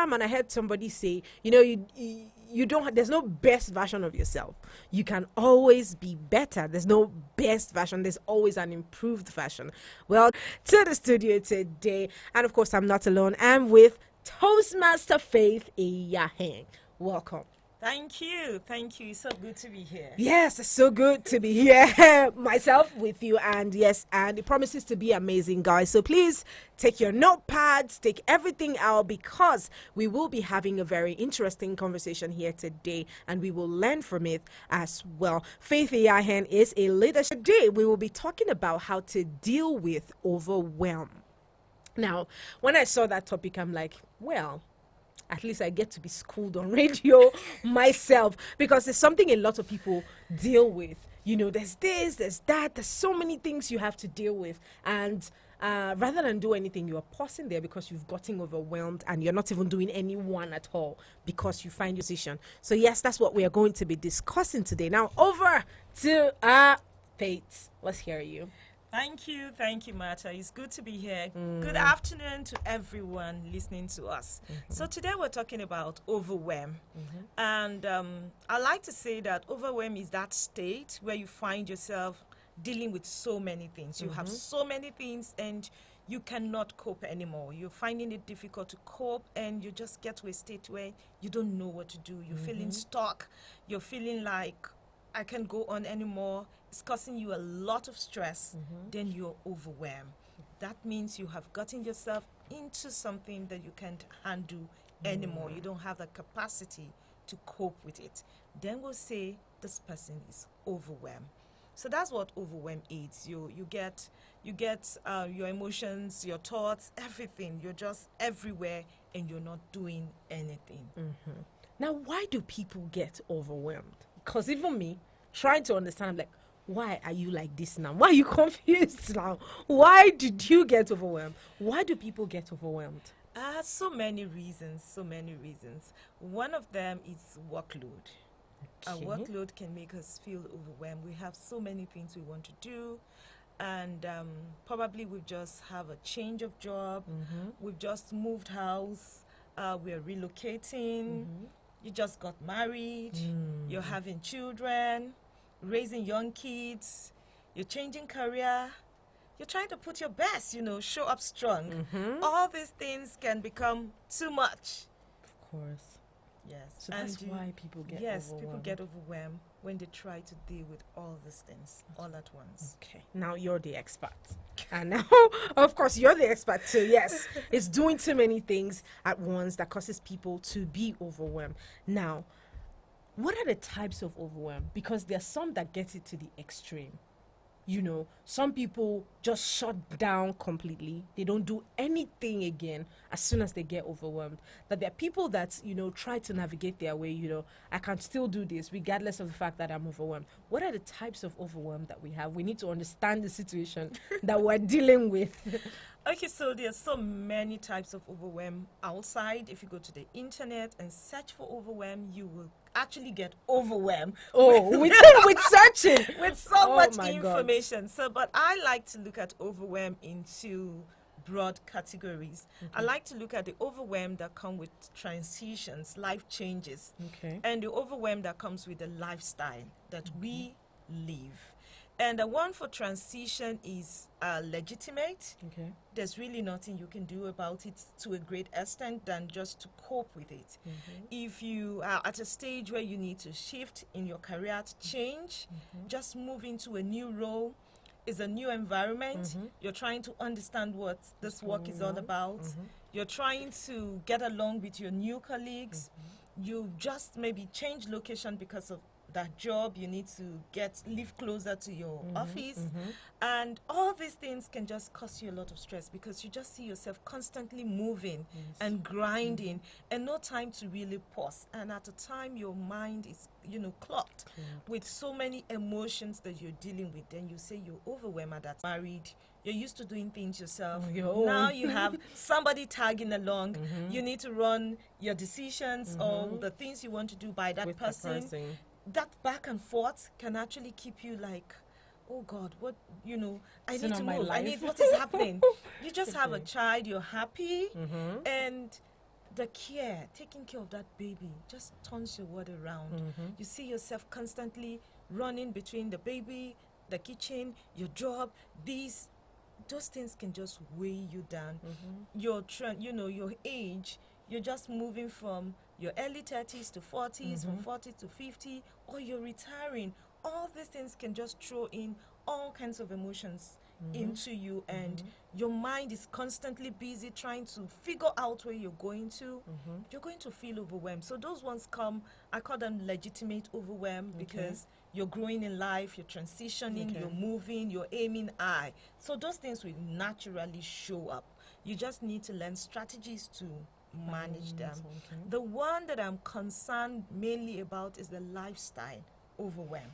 time, and I heard somebody say, you don't, there's no best version of yourself. You can always be better. There's no best version. There's always an improved version. Well, to the studio today, and of course, I'm not alone. I'm with Toastmaster Faith Iyahen. Welcome. Thank you. Thank you. It's so good to be here. Yes, it's so good to be here. Myself with you, and yes, and it promises to be amazing, guys. So please take your notepads, take everything out, because we will be having a very interesting conversation here today, and we will learn from it as well. Faith Iyahen is a leadership. Today, we will be talking about how to deal with overwhelm. Now, when I saw that topic, I'm like, well, at least I get to be schooled on radio myself, because it's something a lot of people deal with. There's this, there's that, there's so many things you have to deal with. And rather than do anything, you are pausing there because you've gotten overwhelmed and you're not even doing any one at all because you find your position. So yes, that's what we are going to be discussing today. Now, over to Faith. Let's hear you. Thank you, Martha. It's good to be here. Good afternoon to everyone listening to us. So today we're talking about overwhelm. And I like to say that overwhelm is that state where you find yourself dealing with so many things. You have so many things and you cannot cope anymore. You're finding it difficult to cope, and you just get to a state where you don't know what to do. You're feeling stuck. You're feeling like, I can't go on anymore. It's causing you a lot of stress. Then you're overwhelmed. That means you have gotten yourself into something that you can't handle anymore. You don't have the capacity to cope with it. Then we'll say this person is overwhelmed. So that's what overwhelm is. You get your emotions, your thoughts, everything. You're just everywhere and you're not doing anything. Now, why do people get overwhelmed? Because even me, trying to understand, I'm like, why are you like this now? Why are you confused now? Why did you get overwhelmed? Why do people get overwhelmed? So many reasons. One of them is workload. A workload can make us feel overwhelmed. We have so many things we want to do, and probably we just have a change of job. We've just moved house. We're relocating. You just got married. You're having children, raising young kids. You're changing career. You're trying to put your best, show up strong. All these things can become too much. Of course. Yes. So that's why people get overwhelmed. Yes, people get overwhelmed when they try to deal with all these things all at once. Okay. Now you're the expert. And now, of course, you're the expert too. Yes. It's doing too many things at once that causes people to be overwhelmed. Now, what are the types of overwhelm? Because there are some that get it to the extreme. Some people just shut down completely. They don't do anything again as soon as they get overwhelmed. But there are people that, try to navigate their way. I can still do this regardless of the fact that I'm overwhelmed. What are the types of overwhelm that we have? We need to understand the situation that we're dealing with. Okay, so there's so many types of overwhelm outside. If you go to the internet and search for overwhelm, you will actually get overwhelmed. Oh, with searching. With so much information. God. But I like to look at overwhelm into broad categories. I like to look at the overwhelm that come with transitions, life changes. And the overwhelm that comes with the lifestyle that we live. And the one for transition is legitimate. There's really nothing you can do about it to a great extent than just to cope with it. If you are at a stage where you need to shift in your career to change, just move into a new role, is a new environment. You're trying to understand what this work is all about. You're trying to get along with your new colleagues. You just maybe change location because of that job. You need to live closer to your office, and all these things can just cause you a lot of stress because you just see yourself constantly moving and grinding and no time to really pause. And at the time your mind is clogged with so many emotions that you're dealing with, then you say you're overwhelmed. That married, you're used to doing things yourself. Now you have somebody tagging along. You need to run your decisions or the things you want to do by that person. That back and forth can actually keep you like, oh God, what, I need to move. I need, what is happening? You just have a child, you're happy, and the care, taking care of that baby just turns your world around. You see yourself constantly running between the baby, the kitchen, your job. Those things can just weigh you down. Your your age, you're just moving from your early 30s to 40s, from 40 to 50, or you're retiring. All these things can just throw in all kinds of emotions into you, and your mind is constantly busy trying to figure out where you're going to. You're going to feel overwhelmed. So those ones come, I call them legitimate overwhelm, because you're growing in life, you're transitioning, you're moving, you're aiming high. So those things will naturally show up. You just need to learn strategies to manage them. The one that I'm concerned mainly about is the lifestyle overwhelm.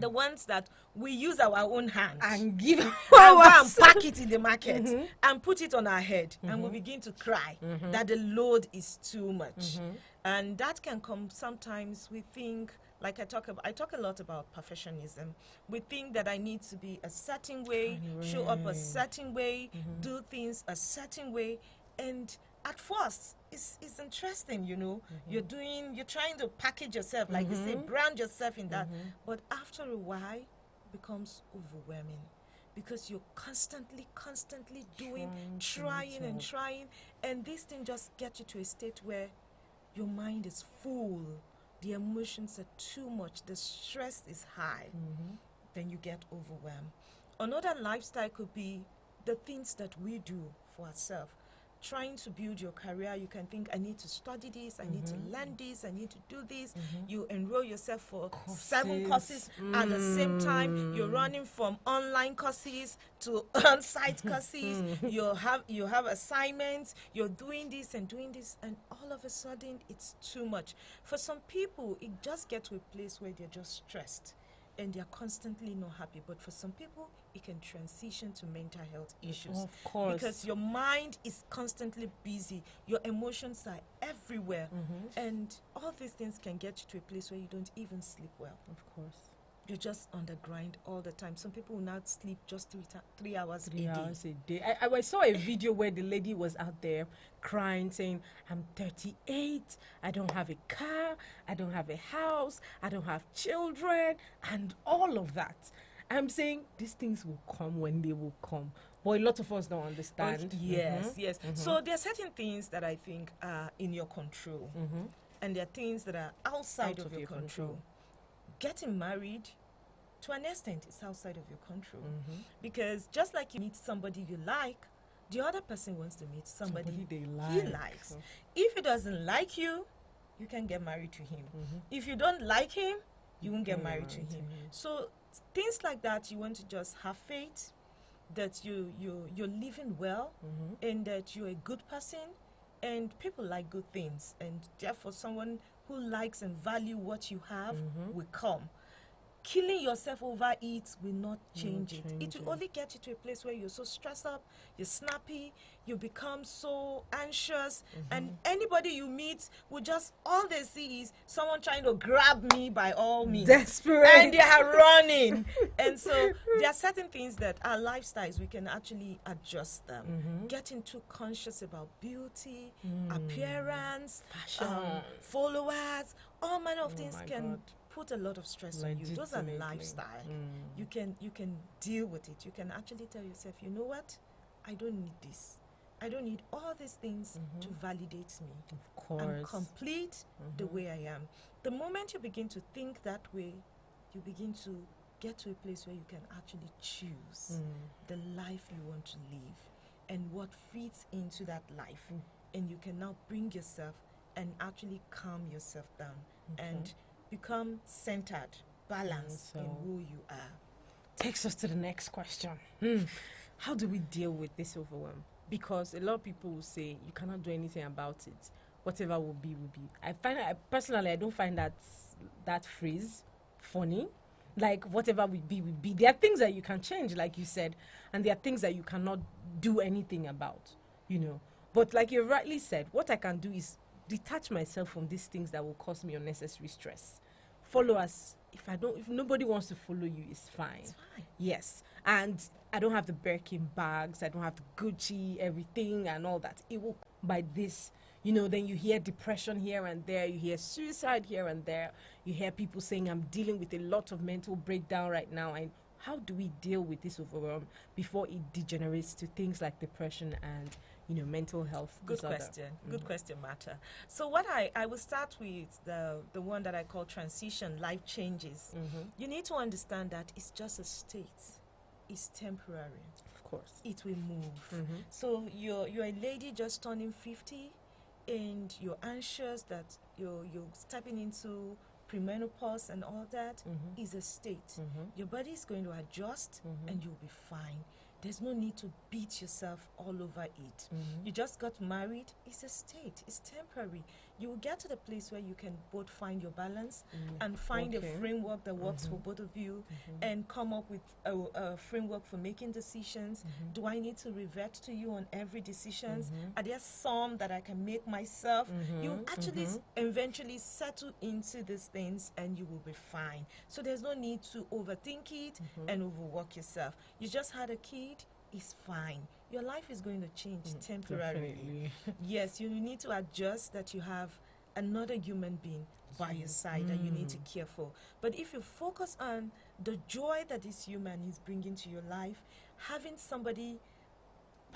The ones that we use our own hand and give and go and pack it in the market and put it on our head, and we begin to cry that the load is too much. And that can come sometimes. We think, like I talk a lot about perfectionism. We think that I need to be a certain way, show up a certain way, do things a certain way. And at first, it's interesting, you're trying to package yourself, like they say, brand yourself in that. But after a while, it becomes overwhelming, because you're constantly doing, trying and trying. And this thing just gets you to a state where your mind is full, the emotions are too much, the stress is high, then you get overwhelmed. Another lifestyle could be the things that we do for ourselves. Trying to build your career, you can think, I need to study this, I need to learn this, I need to do this. You enroll yourself for 7 courses at the same time. You're running from online courses to on-site courses. You have assignments. You're doing this, and all of a sudden, it's too much. For some people, it just gets to a place where they're just stressed and they're constantly not happy. But for some people, it can transition to mental health issues. Of course. Because your mind is constantly busy. Your emotions are everywhere. And all these things can get you to a place where you don't even sleep well. Of course. You're just on the grind all the time. Some people will not sleep just 3 hours a day. I saw a video where the lady was out there crying, saying, I'm 38, I don't have a car, I don't have a house, I don't have children, and all of that. I'm saying these things will come when they will come. But a lot of us don't understand. Yes. So there are certain things that I think are in your control. And there are things that are outside of your control. Getting married, to an extent, is outside of your control. Because just like you meet somebody you like, the other person wants to meet somebody he likes. If he doesn't like you, you can get married to him. If you don't like him, you won't get married to him. So things like that, you want to just have faith that you're living well, and that you're a good person, and people like good things, and therefore someone who likes and value what you have will come. Killing yourself over it will not change it. It will only get you to a place where you're so stressed up, you're snappy, you become so anxious, and anybody you meet will just, all they see is someone trying to grab me by all means. Desperate. And they are running. And so there are certain things that our lifestyles, we can actually adjust them. Getting too conscious about beauty, appearance, fashion, followers, all manner of things can put a lot of stress on you. Those are lifestyle. You can deal with it. You can actually tell yourself, you know what? I don't need this. I don't need all these things to validate me. Of course. I'm complete the way I am. The moment you begin to think that way, you begin to get to a place where you can actually choose the life you want to live and what fits into that life. And you can now bring yourself and actually calm yourself down and become centered, balanced in who you are. Takes us to the next question. How do we deal with this overwhelm? Because a lot of people will say you cannot do anything about it. Whatever will be, will be. Personally, I don't find that phrase funny. Like, whatever will be, will be. There are things that you can change, like you said, and there are things that you cannot do anything about, But like you rightly said, what I can do is detach myself from these things that will cause me unnecessary stress. Followers, if nobody wants to follow you, it's fine. Yes. And I don't have the Birkin bags, I don't have the Gucci, everything and all that. It will by this, you know, then you hear depression here and there, you hear suicide here and there, you hear people saying, I'm dealing with a lot of mental breakdown right now. And how do we deal with this overwhelm before it degenerates to things like depression and, you know, mental health disorder? Good question, Martha. So what I will start with the one that I call transition, life changes. You need to understand that it's just a state. It's temporary. Of course. It will move. So you're a lady just turning 50 and you're anxious that you're stepping into premenopause and all that is a state. Your body is going to adjust and you'll be fine. There's no need to beat yourself all over it. You just got married. It's a state. It's temporary. You will get to the place where you can both find your balance and find a framework that works for both of you and come up with a framework for making decisions. Do I need to revert to you on every decision? Are there some that I can make myself? You actually eventually settle into these things and you will be fine. So there's no need to overthink it and overwork yourself. You just had a kid. It's fine. Your life is going to change temporarily. Yes, you need to adjust that you have another human being by your side that you need to care for. But if you focus on the joy that this human is bringing to your life, having somebody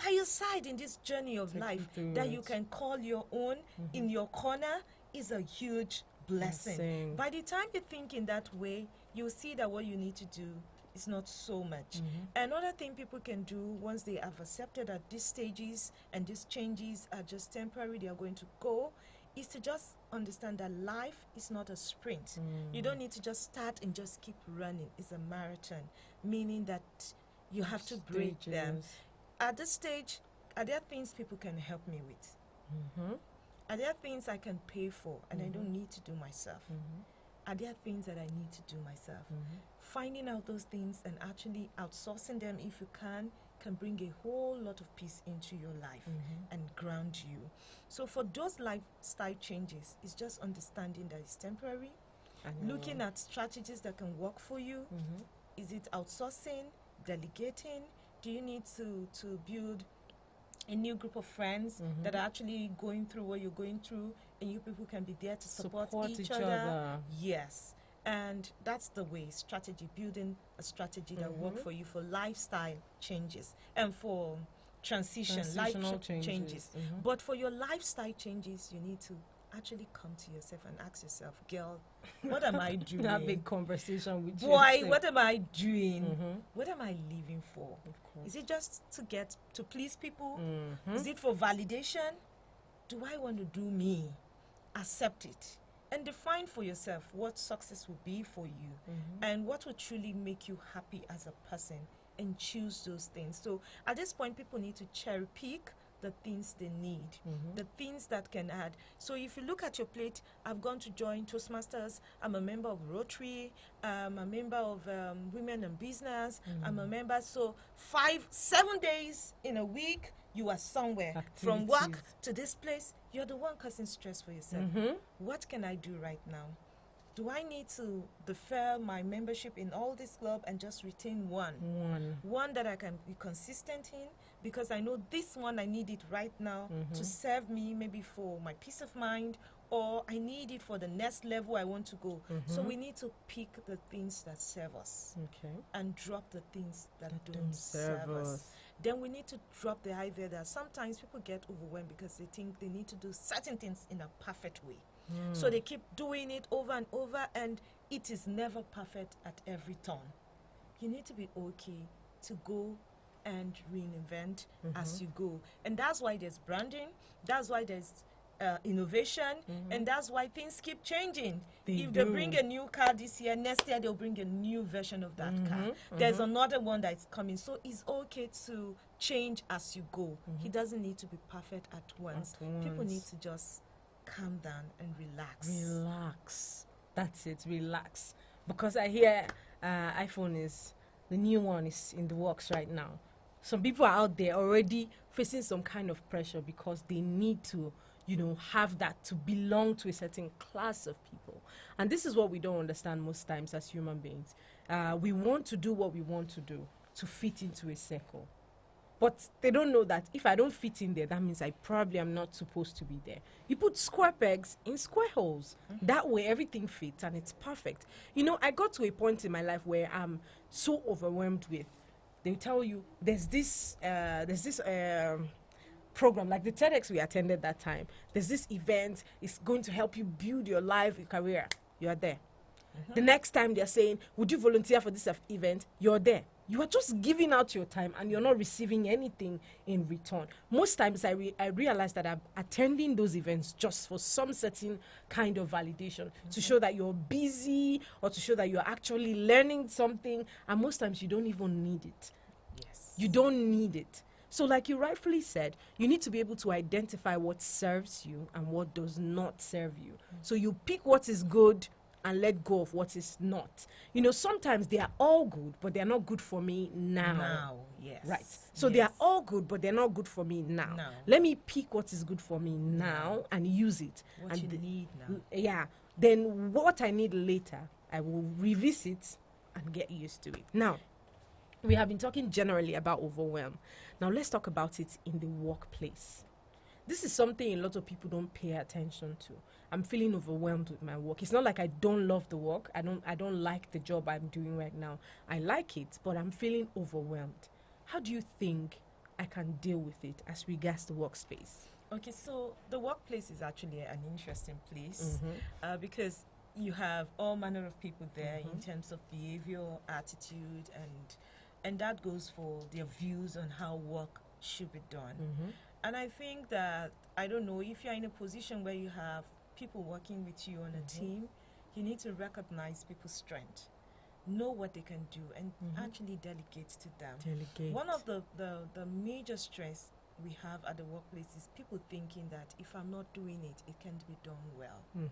by your side in this journey of life that you can call your own in your corner is a huge blessing. By the time you think in that way, you'll see that what you need to do is not so much. Another thing people can do once they have accepted that these stages and these changes are just temporary, they are going to go, is to just understand that life is not a sprint. You don't need to just start and just keep running. It's a marathon, meaning that you have to break them. At this stage, are there things people can help me with? Are there things I can pay for and I don't need to do myself? Are there things that I need to do myself? Finding out those things and actually outsourcing them if you can bring a whole lot of peace into your life and ground you. So for those lifestyle changes, it's just understanding that it's temporary, looking at strategies that can work for you. Is it outsourcing, delegating? Do you need to build a new group of friends that are actually going through what you're going through, and you people can be there to support each other? Yes. And that's the way, strategy, building a strategy that works for you for lifestyle changes and for life changes. But for your lifestyle changes, you need to actually come to yourself and ask yourself, girl, what am I doing? Have a conversation with boy, what am I doing? What am I living for? Is it just to please people? Is it for validation? Do I want to do me? Accept it. And define for yourself what success will be for you and what will truly make you happy as a person, and choose those things. So at this point, people need to cherry pick the things they need, the things that can add. So if you look at your plate, I've gone to join Toastmasters, I'm a member of Rotary, I'm a member of Women in Business, I'm a member, so 7 days in a week, you are somewhere. From work to this place, you're the one causing stress for yourself. What can I do right now? Do I need to defer my membership in all this club and just retain one that I can be consistent in? Because I know this one, I need it right now to serve me, maybe for my peace of mind, or I need it for the next level I want to go. So we need to pick the things that serve us and drop the things that don't serve us. Then we need to drop the idea that sometimes people get overwhelmed because they think they need to do certain things in a perfect way. So they keep doing it over and over, and it is never perfect at every turn. You need to be okay to go and reinvent as you go. And that's why there's branding, that's why there's innovation, and that's why things keep changing. They bring a new car this year, next year they'll bring a new version of that car. There's another one that's coming. So it's okay to change as you go. He doesn't need to be perfect at once. People need to just calm down and relax. That's it, relax. Because I hear the new one is in the works right now. Some people are out there already facing some kind of pressure because they need to, have that to belong to a certain class of people. And this is what we don't understand most times as human beings. We want to do what we want to do to fit into a circle. But they don't know that if I don't fit in there, that means I probably am not supposed to be there. You put square pegs in square holes. That way everything fits and it's perfect. You know, I got to a point in my life where I'm so overwhelmed with, they tell you there's this program like the TEDx we attended that time. There's this event, it's going to help you build your life, your career. You are there. The next time they're saying, would you volunteer for this event? You're there. You are just giving out your time and you're not receiving anything in return. Most times I realize that I'm attending those events just for some certain kind of validation, to show that you're busy or to show that you're actually learning something. And most times you don't even need it. Yes. You don't need it. So like you rightfully said, you need to be able to identify what serves you and what does not serve you. So you pick what is good and let go of what is not. You know, sometimes they are all good, but they're not good for me now. Now, yes. Right. So they are all good, but they're not good for me now. Let me pick what is good for me now and use it. What and you need now. Yeah. Then what I need later, I will revisit and get used to it. Now, we have been talking generally about overwhelm. Now let's talk about it in the workplace. This is something a lot of people don't pay attention to. I'm feeling overwhelmed with my work. It's not like I don't love the work. I don't like the job I'm doing right now. I like it, but I'm feeling overwhelmed. How do you think I can deal with it as regards the workspace? Okay, so the workplace is actually an interesting place because you have all manner of people there in terms of behavioral attitude, and that goes for their views on how work should be done. And I think that, I don't know, if you're in a position where you have people working with you on a team, you need to recognize people's strength, know what they can do, and actually delegate to them. One of the major stress we have at the workplace is people thinking that if I'm not doing it, it can't be done well.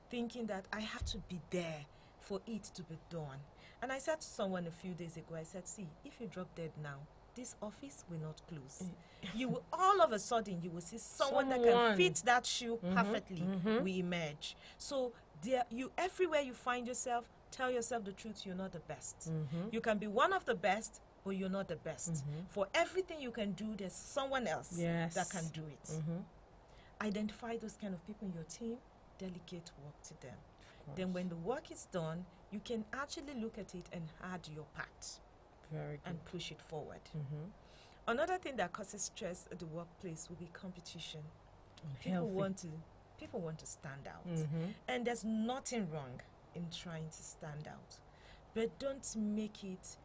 Thinking that I have to be there for it to be done. And I said to someone a few days ago, I said, see, if you drop dead now, this office will not close. You will, all of a sudden, you will see someone that can fit that shoe perfectly will emerge. So there, you, everywhere you find yourself, tell yourself the truth, you're not the best. You can be one of the best, but you're not the best. For everything you can do, there's someone else that can do it. Identify those kind of people in your team, delegate work to them. Then when the work is done, you can actually look at it and add your part. Very good. And push it forward. Another thing that causes stress at the workplace will be competition. People want to stand out. And there's nothing wrong in trying to stand out. But don't make it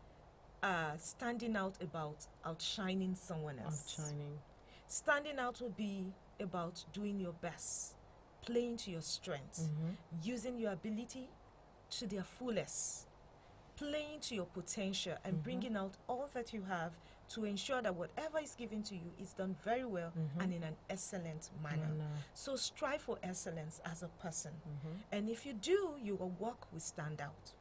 standing out about outshining someone else. Standing out will be about doing your best, playing to your strengths, using your ability to their fullest, playing to your potential and bringing out all that you have to ensure that whatever is given to you is done very well and in an excellent manner. So strive for excellence as a person. And if you do, your work will stand out.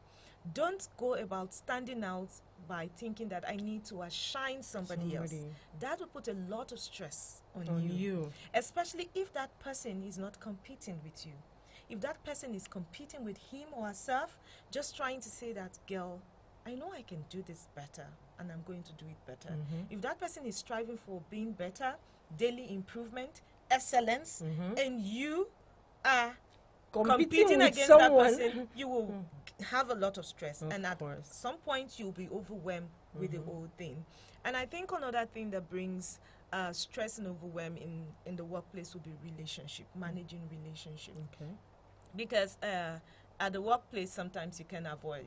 Don't go about standing out by thinking that I need to outshine somebody else. That will put a lot of stress on you. Especially if that person is not competing with you. If that person is competing with him or herself, just trying to say that, girl, I know I can do this better and I'm going to do it better. If that person is striving for being better, daily improvement, excellence, and you are competing against that person, you will have a lot of stress. And at some point, you'll be overwhelmed with the whole thing. And I think another thing that brings stress and overwhelm in the workplace will be relationship, managing relationship. Because at the workplace, sometimes you can avoid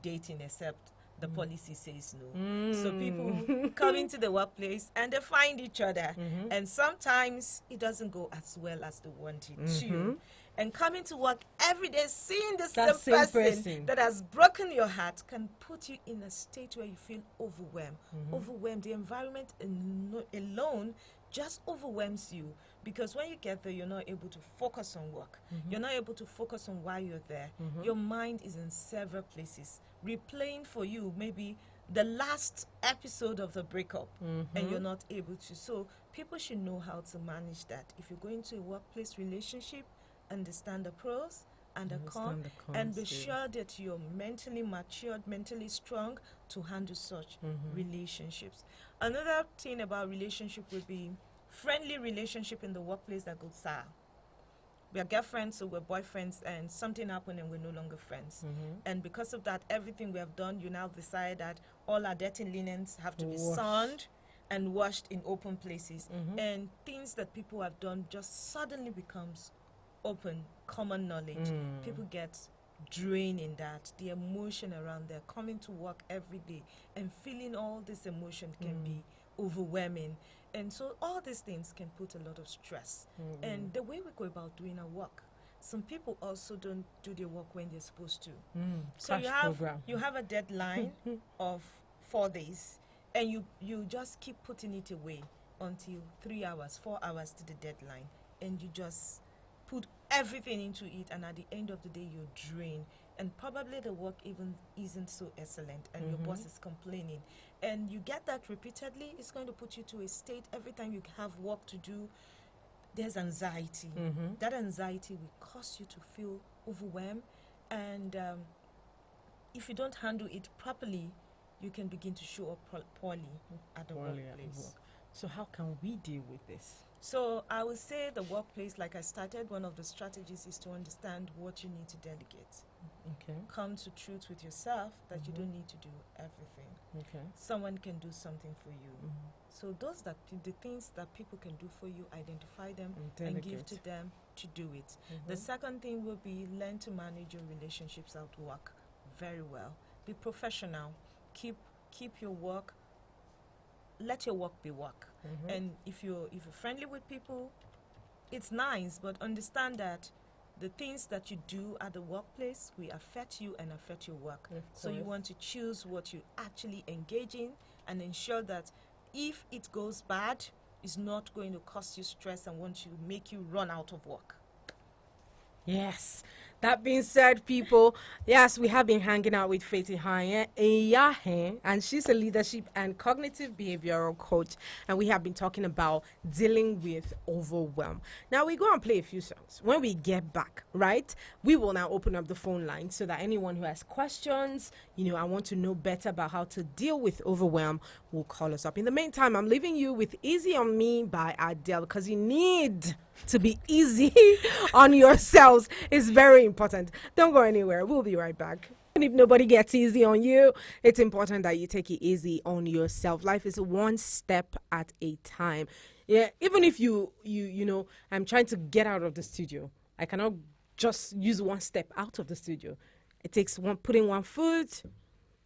dating except the policy says no. So people come into the workplace and they find each other. And sometimes it doesn't go as well as they want it to. And coming to work every day, seeing the same person that has broken your heart can put you in a state where you feel overwhelmed. Overwhelmed. The environment alone just overwhelms you, because when you get there, you're not able to focus on work. You're not able to focus on why you're there. Your mind is in several places, replaying for you maybe the last episode of the breakup, and you're not able to. So people should know how to manage that. If you're going to a workplace relationship, understand the pros and the con, and be sure that you're mentally matured, mentally strong to handle such relationships. Another thing about relationship would be friendly relationship in the workplace that goes sour. We are girlfriends, so we're boyfriends, and something happened and we're no longer friends. And because of that, everything we have done, you now decide that all our dirty linens have to be sunned and washed in open places. And things that people have done just suddenly becomes open, common knowledge. People get drained in that. The emotion around there, coming to work every day and feeling all this emotion can be overwhelming. And so all these things can put a lot of stress. And the way we go about doing our work, some people also don't do their work when they're supposed to. So you have a deadline of 4 days, and you just keep putting it away until 3 hours, 4 hours to the deadline, and you just put everything into it, and at the end of the day you're drained, and probably the work even isn't so excellent, and your boss is complaining, and you get that repeatedly. It's going to put you to a state every time you have work to do, there's anxiety. That anxiety will cause you to feel overwhelmed, and if you don't handle it properly, you can begin to show up poorly at the workplace. So how can we deal with this? So I would say the workplace, like I started, one of the strategies is to understand what you need to delegate. Come to truth with yourself that you don't need to do everything. Someone can do something for you. So those the things that people can do for you, identify them and give to them to do it. The second thing will be learn to manage your relationships at work very well. Be professional. Keep your work. Let your work be work. And if you're friendly with people, it's nice, but understand that the things that you do at the workplace will affect you and affect your work. So you want to choose what you actually engage in and ensure that if it goes bad, it's not going to cause you stress and want to make you run out of work. Yes. That being said, people, yes, we have been hanging out with Faith Iyahen, and she's a leadership and cognitive behavioral coach, and we have been talking about dealing with overwhelm. Now, we go and play a few songs. When we get back, right, we will now open up the phone line so that anyone who has questions, I want to know better about how to deal with overwhelm, will call us up. In the meantime, I'm leaving you with Easy on Me by Adele, because you need to be easy on yourselves. It's very important. Don't go anywhere. We'll be right back. And if nobody gets easy on you, it's important that you take it easy on yourself. Life is one step at a time. Yeah, even if you know, I'm trying to get out of the studio, I cannot just use one step out of the studio. It takes putting one foot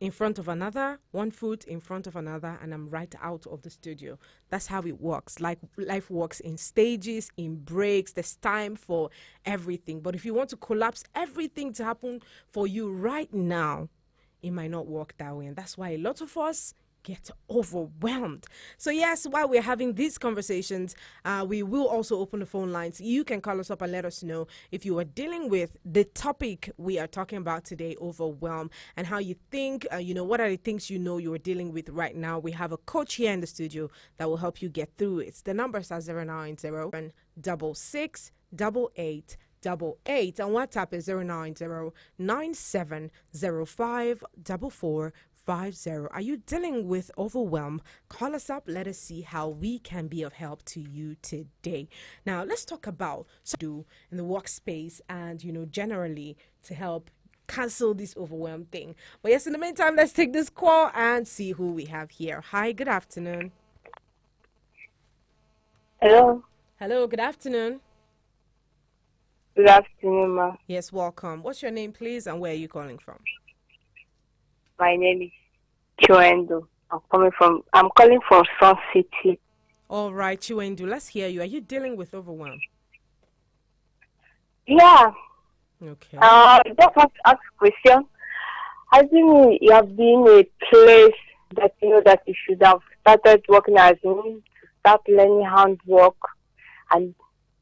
in front of another, one foot in front of another, and I'm right out of the studio. That's how it works. Like life works in stages, in breaks. There's time for everything. But if you want to collapse everything to happen for you right now, it might not work that way. And that's why a lot of us get overwhelmed. So yes, while we're having these conversations, we will also open the phone lines. You can call us up and let us know if you are dealing with the topic we are talking about today, overwhelm, and how you think, what are the things you are dealing with right now. We have a coach here in the studio that will help you get through it. The numbers are 090-668888, and WhatsApp is 090-9705-4450. Are you dealing with overwhelm? Call us up. Let us see how we can be of help to you today. Now, let's talk about what to do in the workspace and, generally to help cancel this overwhelm thing. But yes, in the meantime, let's take this call and see who we have here. Hi, good afternoon. Hello. Hello, good afternoon. Good afternoon, ma. Yes, welcome. What's your name, please, and where are you calling from? My name is Chiwendo. I'm calling from Sun City. All right, Chiwendo, let's hear you. Are you dealing with overwhelm? Yeah. Okay. Just want to ask a question. I think you have been a place that that you should have started working as in to start learning handwork, and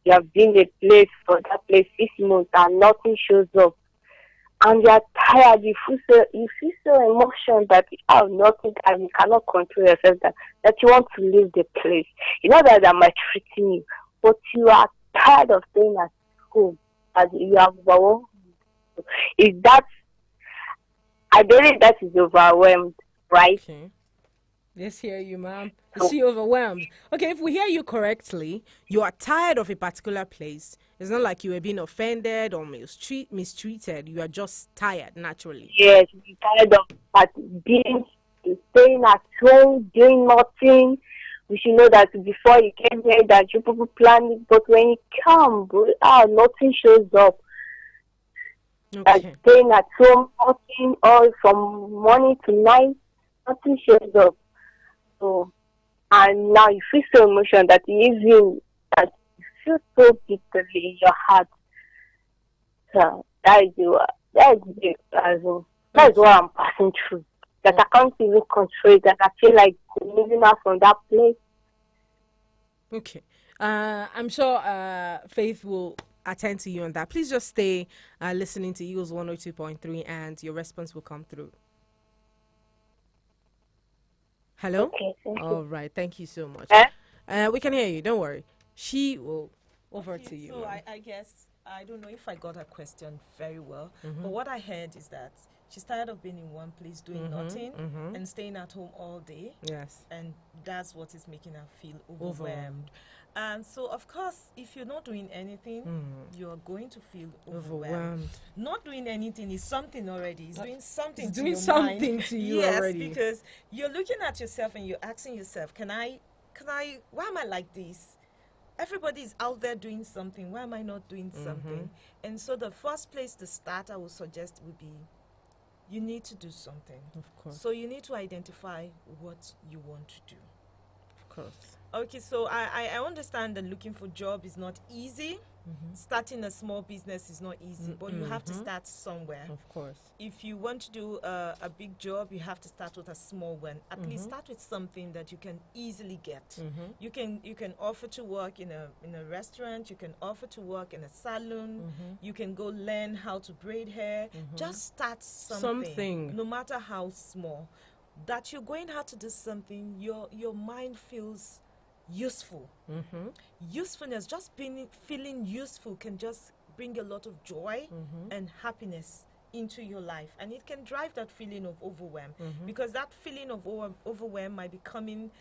you have been a place for that place 6 months and nothing shows up. And you are tired, you feel so emotional that you have nothing and you cannot control yourself, that you want to leave the place. You know that they are maltreating you, but you are tired of staying at home, and you have Is that, I believe that is overwhelmed, right? Okay. Let's hear you, ma'am. Is So, she overwhelmed? Okay, if we hear you correctly, you are tired of a particular place. It's not like you were being offended or mistreated. You are just tired naturally. yes, we're tired of being, staying at home, doing nothing. We should know that before you came here that you people planned it, but when you come, nothing shows up. Okay. Staying at home, nothing, all from morning to night, nothing shows up. So, and now you feel so emotional that even that you feel so deeply in your heart. So that is that's what I'm passing through. That I can't even control it. That I feel like moving out from that place. Okay. I'm sure Faith will attend to you on that. Please just stay listening to Eagles 102.3 and your response will come through. Hello? Okay, thank you. All right. Thank you so much. Eh? We can hear you. Don't worry. She will over to you. So ma'am. I guess, I don't know if I got her question very well, but what I heard is that she's tired of being in one place doing nothing and staying at home all day. Yes. And that's what is making her feel overwhelmed. And so, of course, if you're not doing anything, you're going to feel overwhelmed. Not doing anything is something already. It's doing something It's to doing your something mind. to you Yes, already. because you're looking at yourself and you're asking yourself, why am I like this? Everybody's out there doing something. Why am I not doing something? And so the first place to start, I would suggest, would be you need to do something. Of course. So you need to identify what you want to do. Of course. Okay, so I understand that looking for a job is not easy. Starting a small business is not easy, but you have to start somewhere. Of course. If you want to do a big job, you have to start with a small one. At least start with something that you can easily get. You can offer to work in a restaurant. You can offer to work in a salon. You can go learn how to braid hair. Just start something, no matter how small. That you're going out to do something, your mind feels useful. Usefulness, just feeling useful can just bring a lot of joy and happiness into your life, and it can drive that feeling of overwhelm, because that feeling of overwhelm might be coming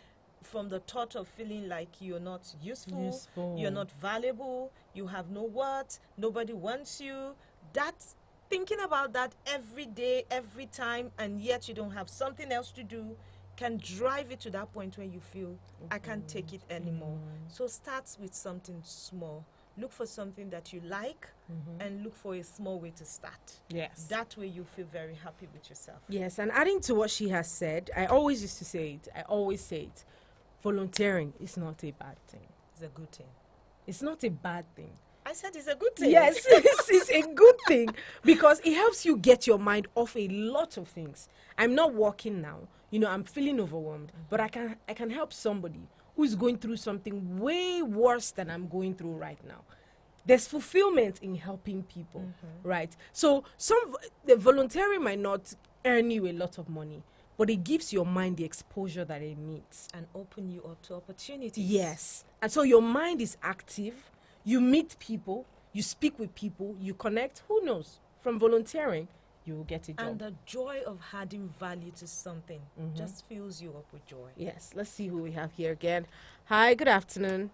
from the thought of feeling like you're not useful, you're not valuable, you have no worth, nobody wants you. That's thinking about that every day, every time, and yet you don't have something else to do, can drive it to that point where you feel, I can't take it anymore. So start with something small. Look for something that you like and look for a small way to start. Yes. That way you feel very happy with yourself. Yes, and adding to what she has said, I always used to say it. I always say it. Volunteering is not a bad thing. It's a good thing. It's not a bad thing. I said it's a good thing. Yes, it's a good thing because it helps you get your mind off a lot of things. I'm not working now. I'm feeling overwhelmed, but I can help somebody who is going through something way worse than I'm going through right now. There's fulfillment in helping people, right? So the voluntary might not earn you a lot of money, but it gives your mind the exposure that it needs. And open you up to opportunities. Yes. And so your mind is active. You meet people, you speak with people, you connect. Who knows? From volunteering, you will get a job. And the joy of adding value to something just fills you up with joy. Yes. Let's see who we have here again. Hi, good afternoon.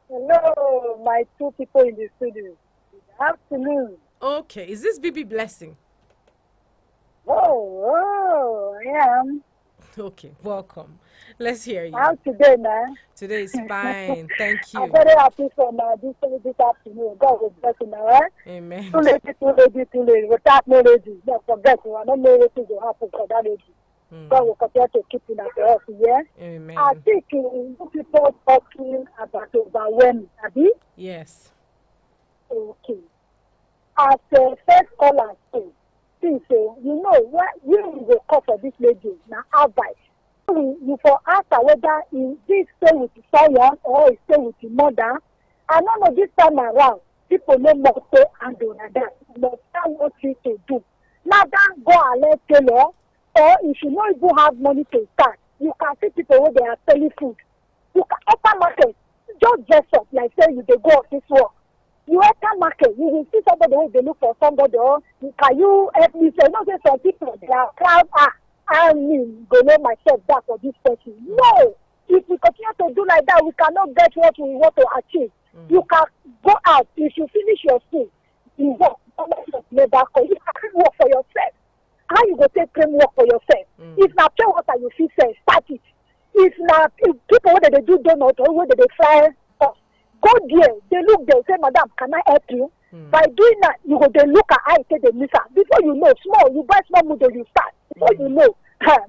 Hello, my two people in the studio. Good afternoon. Okay. Is this BB Blessing? Oh, I am. Okay. Welcome. Let's hear you. How's today, man? Today is fine. Thank I'm you. very happy for this afternoon. God will bless you now, right? Amen. Too lady. Without no lady. Don't forget, I don't know what will happen for that lady. God will continue to keep you at us, yeah? Amen. I think people talking about overwhelming, Abi? Yes. Okay. As a first caller said, what you will call for this lady now advice. You for ask her whether this stay with someone or stay with the mother. I don't know this time around, people no more stay and do that. But tell what you to do. Now don't go and let tailor, or if you don't even have money to start, you can see people where they are selling food. You can enter market, just dress up like say you they go off this work. You enter market, you will see somebody who they look for somebody, or can you help me? So, say some people, they are proud, I mean, go know myself that for this person. No! If we continue to do like that, we cannot get what we want to achieve. You can go out. If you finish your school, you work. You can work for yourself. How you go take claim work for yourself? If na pure water you feel say, start it. If people wey dey do donut or wey dey fry stuff, go there. They look there, say, Madam, can I help you? By doing that, you go dey look at how you take the miss am. Before you know, small, you buy small motor, you start. Before you know,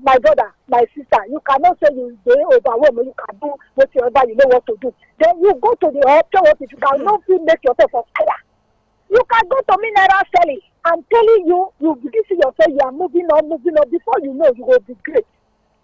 my brother, my sister, you cannot say you dey overwhelmed. You can do whatever you know what to do. Then you go to the option what if you cannot feel make yourself on fire. You can go to mineral selling. I'm telling you, you begin see yourself, you are moving on. Before you know, you will be great.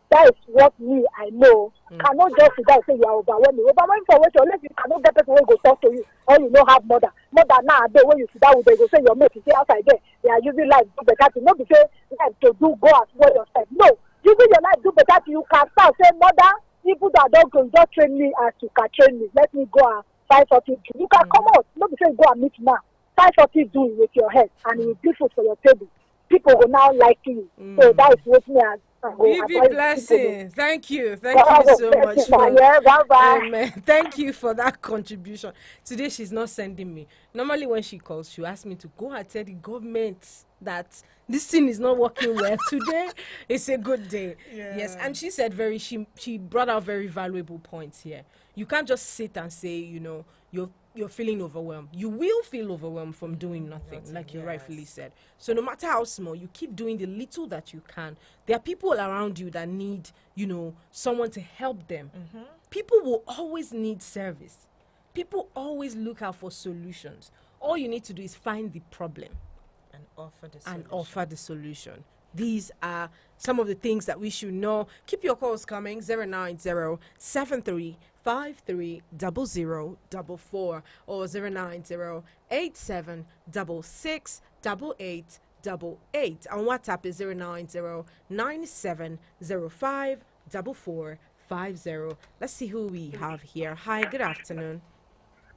That is what me, I know. Cannot just sit down and say you are overwhelmed. Overwhelmed for what unless you cannot get person who go talk to you, or you don't have mother. Mother nowadays, when you sit down with them, go say your mate, you say outside there, they are using life do better to not be say life to do go as well yourself. No, using your life do better to you can start say, mother, people that don't go, just train me as you can train me. Let me go and find something to do. You can come out, not be say go and meet man. Find something do it with your head, and it will be food for your table. People will now like you. So that is what me as. Be blessing. Thank you so much for Amen. Thank you for that contribution. Today she's not sending me. Normally when she calls, she asks me to go and tell the government that this thing is not working well. Today it's a good day. Yeah. Yes, and she said she brought out very valuable points here. You can't just sit and say, you're feeling overwhelmed. You will feel overwhelmed from doing nothing, like you rightfully said. So no matter how small, you keep doing the little that you can. There are people around you that need, someone to help them. People will always need service. People always look out for solutions. All you need to do is find the problem and offer the solution. These are some of the things that we should know. Keep your calls coming, 090-7353-0044 or 090-8766-8888. On WhatsApp is 090-9705-4450. Let's see who we have here. Hi, good afternoon.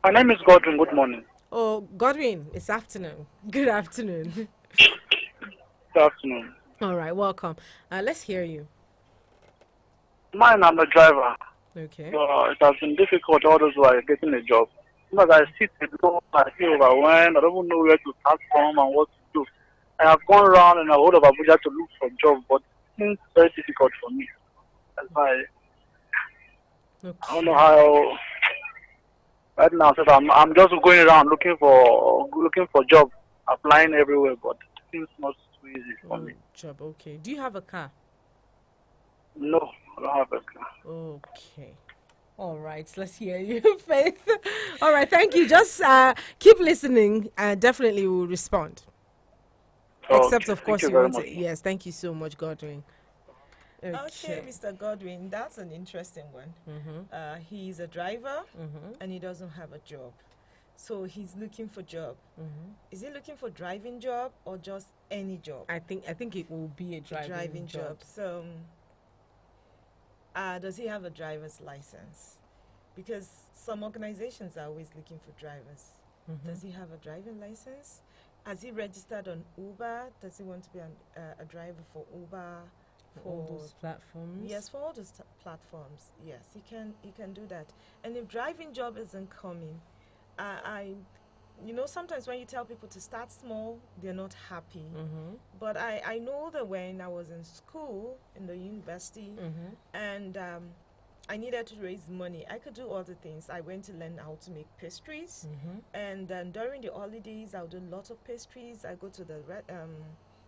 My name is Godwin. Good morning. Oh, Godwin, it's afternoon. Good afternoon. Good afternoon. All right, welcome. Let's hear you. Mine, I'm a driver. Okay. It has been difficult all those who are getting a job. Because I sit alone, I feel overwhelmed. I don't even know where to start from and what to do. I have gone around and I've heard of Abuja to look for a job, but it's very difficult for me. That's why I don't know how. Right now, so I'm just going around looking for job, applying everywhere, but it seems not too easy for me. Job, okay. Do you have a car? No, I don't have a car. Okay. All right, let's hear you, Faith. All right, thank you. Just keep listening, and definitely we'll respond. Except, of course, you want to. Yes, thank you so much, Godwin. Okay, Mr. Godwin, that's an interesting one. He's a driver and he doesn't have a job. So he's looking for job. Is he looking for driving job or just any job? I think it will be a driving job. So does he have a driver's license? Because some organizations are always looking for drivers. Does he have a driving license? Has he registered on Uber? Does he want to be a driver for Uber? For all those platforms? Yes, for all those platforms. Yes, he can do that. And if driving job isn't coming, sometimes when you tell people to start small, they're not happy. But I know that when I was in school, in the university, and I needed to raise money, I could do other things. I went to learn how to make pastries. And then during the holidays, I would do lots of pastries. I go to the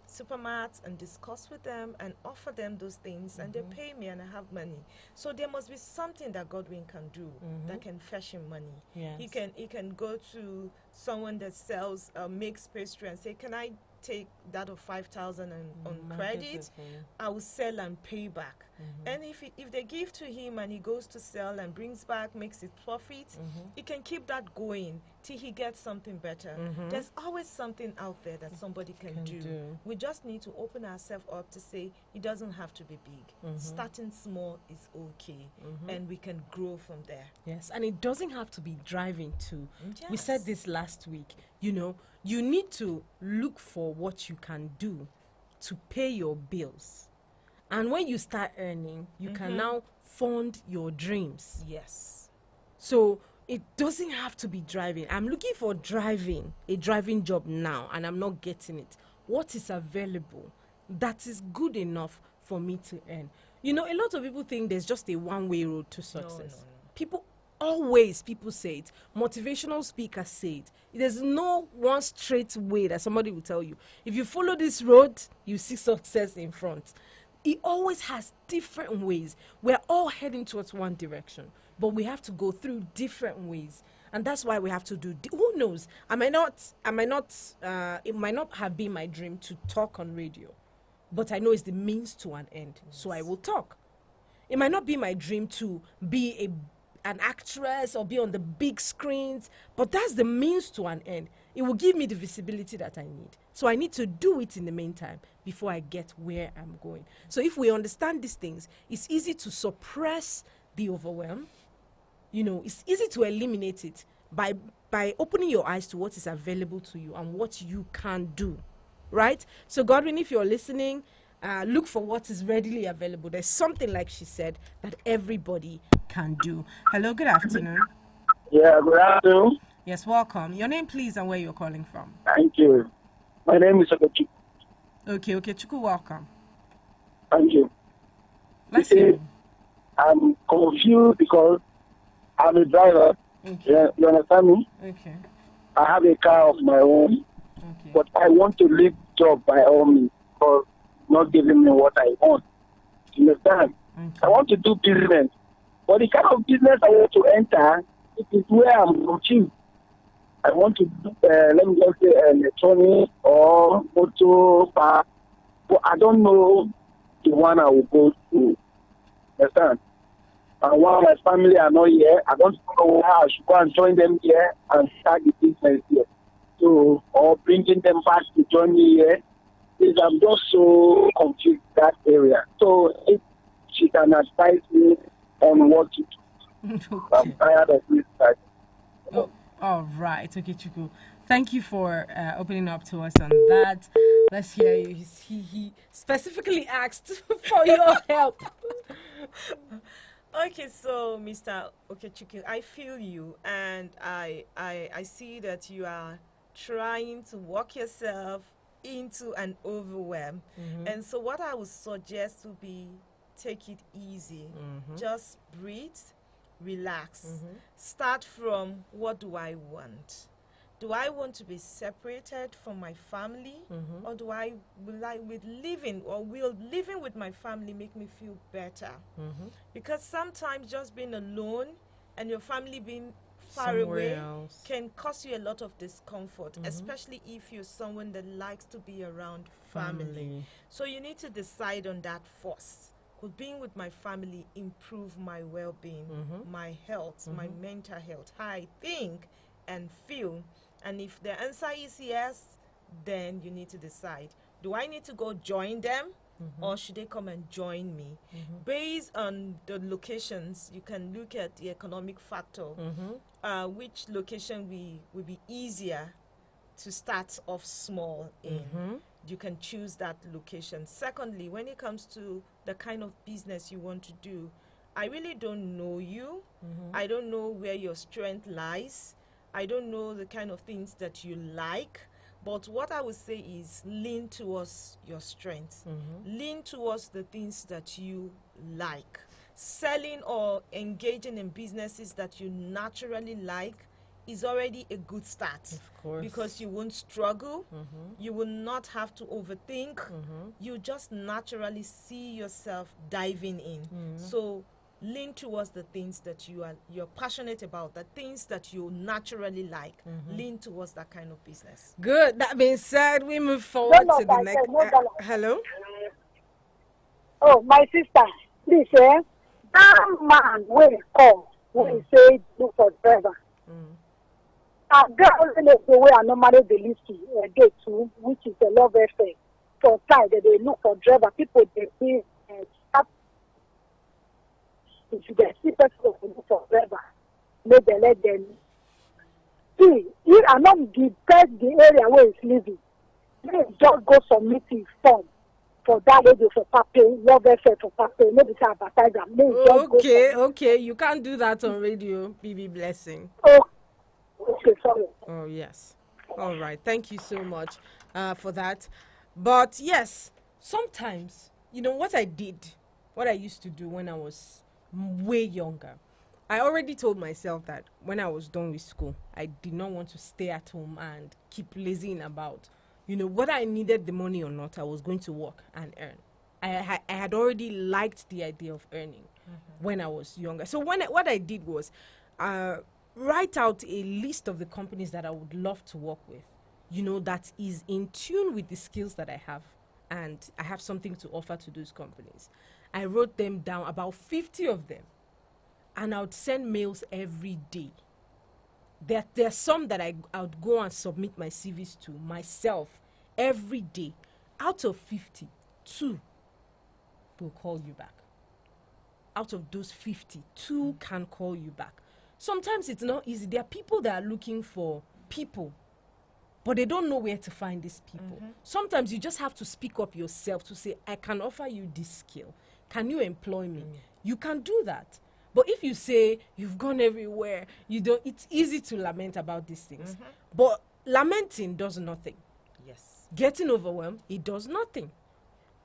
supermarkets and discuss with them and offer them those things, and they pay me and I have money. So there must be something that Godwin can do that can fetch him money. Yes. He can go to someone that sells makes pastry and say, can I take that of 5,000 on credit? I will sell and pay back. And if they give to him and he goes to sell and brings back, makes it profit, he can keep that going. till he gets something better. There's always something out there that somebody can do. We just need to open ourselves up to say it doesn't have to be big. Starting small is okay, and we can grow from there. Yes, and it doesn't have to be driving too. Yes. We said this last week. You know, you need to look for what you can do to pay your bills. And when you start earning, you can now fund your dreams. Yes. So it doesn't have to be driving. I'm looking for a driving job now, and I'm not getting it. What is available that is good enough for me to earn? You know, a lot of people think there's just a one-way road to success. No. People say it. Motivational speakers say it. There's no one straight way that somebody will tell you. If you follow this road, you see success in front. It always has different ways. We're all heading towards one direction, but we have to go through different ways. And that's why we have to do, who knows? It might not have been my dream to talk on radio, but I know it's the means to an end. Yes. So I will talk. It might not be my dream to be an actress or be on the big screens, but that's the means to an end. It will give me the visibility that I need. So I need to do it in the meantime before I get where I'm going. So if we understand these things, it's easy to suppress the overwhelm. You know, it's easy to eliminate it by opening your eyes to what is available to you and what you can do, right? So Godwin, if you're listening, look for what is readily available. There's something, like she said, that everybody can do. Hello, good afternoon. Yeah, good afternoon. Yes, welcome. Your name, please, and where you're calling from. Thank you. My name is Okechi. Okay, Chuku, welcome. Thank you. Let's hear you. I'm confused because I'm a driver. Okay. Yeah, you understand me? Okay. I have a car of my own, Okay. but I want to leave job by all means because not giving me what I want. You understand? Okay. I want to do business, but the kind of business I want to enter, it is where I'm confused. I want to do, let me just say, electronic or motor park, but I don't know the one I will go to. Understand? And while my family are not here, I don't know how I should go and join them here and start the business here. So, or bringing them back to join me here, is I'm just so confused that area. So, if she can advise me on what to do, Okay. I'm tired of this. Oh, all right. Okay, Chuku. Thank you for opening up to us on that. Let's hear you. He specifically asked for your help. Okay, so Mr. Okechukwu, I feel you, and I see that you are trying to walk yourself into an overwhelm. And so what I would suggest would be take it easy. Just breathe, relax. Start from, what do I want? Do I want to be separated from my family, or will living with my family make me feel better? Because sometimes just being alone and your family being far away can cause you a lot of discomfort, especially if you're someone that likes to be around family. So you need to decide on that first. Could being with my family improve my well-being, my health, my mental health, how I think and feel? And if the answer is yes, then you need to decide, do I need to go join them, or should they come and join me? Based on the locations, you can look at the economic factor, which location will be easier to start off small in. You can choose that location. Secondly, when it comes to the kind of business you want to do, I really don't know you. I don't know where your strength lies. I don't know the kind of things that you like, but what I would say is lean towards your strengths. Lean towards the things that you like. Selling or engaging in businesses that you naturally like is already a good start. Of course. Because you won't struggle. You will not have to overthink. You just naturally see yourself diving in. So lean towards the things that you're passionate about, the things that you naturally like. Lean towards that kind of business. Good. That being said, we move forward to the next. Hello. Oh, my sister, please, that man will come when he say look for driver. Girl only knows the way I normally dey lis ten dey to, which is the love affair. For time that they look for driver, people they see if you get see person who look for driver, make they let them see. If I not the best the area where it's living, they just go submit his form for that radio for paper, love affair for paper. Maybe say advertise am. Okay, you can't do that on radio, BB Blessing. Oh, okay, sorry. Oh yes. All right. Thank you so much for that. But yes, sometimes what I used to do when I was way younger. I already told myself that when I was done with school, I did not want to stay at home and keep lazing about. Whether I needed the money or not, I was going to work and earn. I had already liked the idea of earning when I was younger. So what I did was write out a list of the companies that I would love to work with, that is in tune with the skills that I have, and I have something to offer to those companies. I wrote them down, about 50 of them, and I would send mails every day. There's some that I would go and submit my CVs to myself every day. Out of 50, 2 will call you back. Out of those 50, 2 can call you back. Sometimes it's not easy. There are people that are looking for people, but they don't know where to find these people. Sometimes you just have to speak up yourself to say, I can offer you this skill. Can you employ me? You can do that. But if you say you've gone everywhere, it's easy to lament about these things. But lamenting does nothing. Yes. Getting overwhelmed, it does nothing.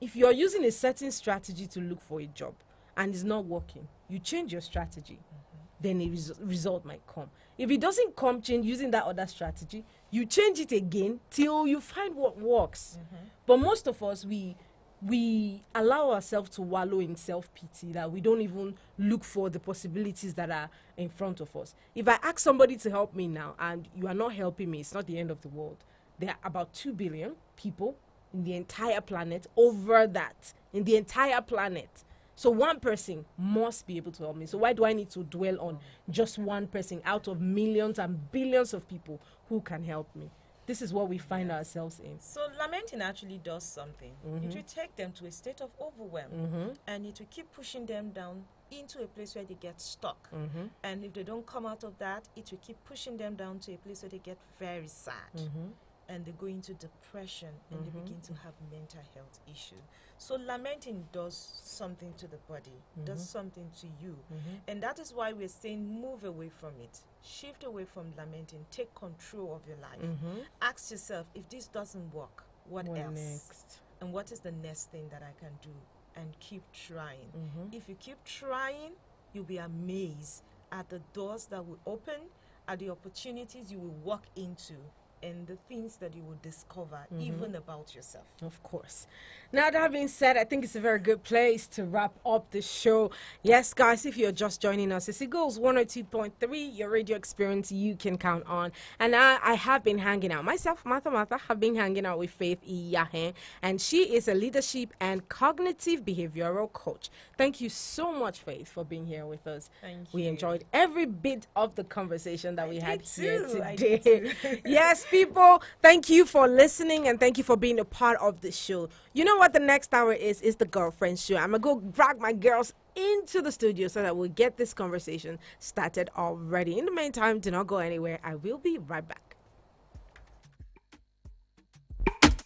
If you're using a certain strategy to look for a job and it's not working, you change your strategy. Then a result might come. If it doesn't come, change using that other strategy, you change it again till you find what works. But most of us, we allow ourselves to wallow in self-pity, that we don't even look for the possibilities that are in front of us. If I ask somebody to help me now and you are not helping me, it's not the end of the world. There are about 2 billion people in the entire planet, over that, in the entire planet. So one person must be able to help me. So why do I need to dwell on just one person out of millions and billions of people who can help me? This is what we find ourselves in. So lamenting actually does something. It will take them to a state of overwhelm, and it will keep pushing them down into a place where they get stuck. And if they don't come out of that, it will keep pushing them down to a place where they get very sad. And they go into depression, and they begin to have mental health issues. So lamenting does something to the body, does something to you. And that is why we're saying move away from it. Shift away from lamenting. Take control of your life. Ask yourself, if this doesn't work, what else? Next? And what is the next thing that I can do? And keep trying. If you keep trying, you'll be amazed at the doors that will open, at the opportunities you will walk into, and the things that you will discover even about yourself. Of course. Now, that being said, I think it's a very good place to wrap up the show. Yes, guys, if you're just joining us, it's Eagles 102.3, your radio experience you can count on. And I have been hanging out. Myself, Martha, have been hanging out with Faith Iyahen, and she is a leadership and cognitive behavioral coach. Thank you so much, Faith, for being here with us. Thank you. We enjoyed every bit of the conversation that we had here too. today. Yes, people, thank you for listening, and thank you for being a part of the show. You know what the next hour is the girlfriend show. I'm gonna go drag my girls into the studio so that we'll get this conversation started already. In the meantime, do not go anywhere. I will be right back.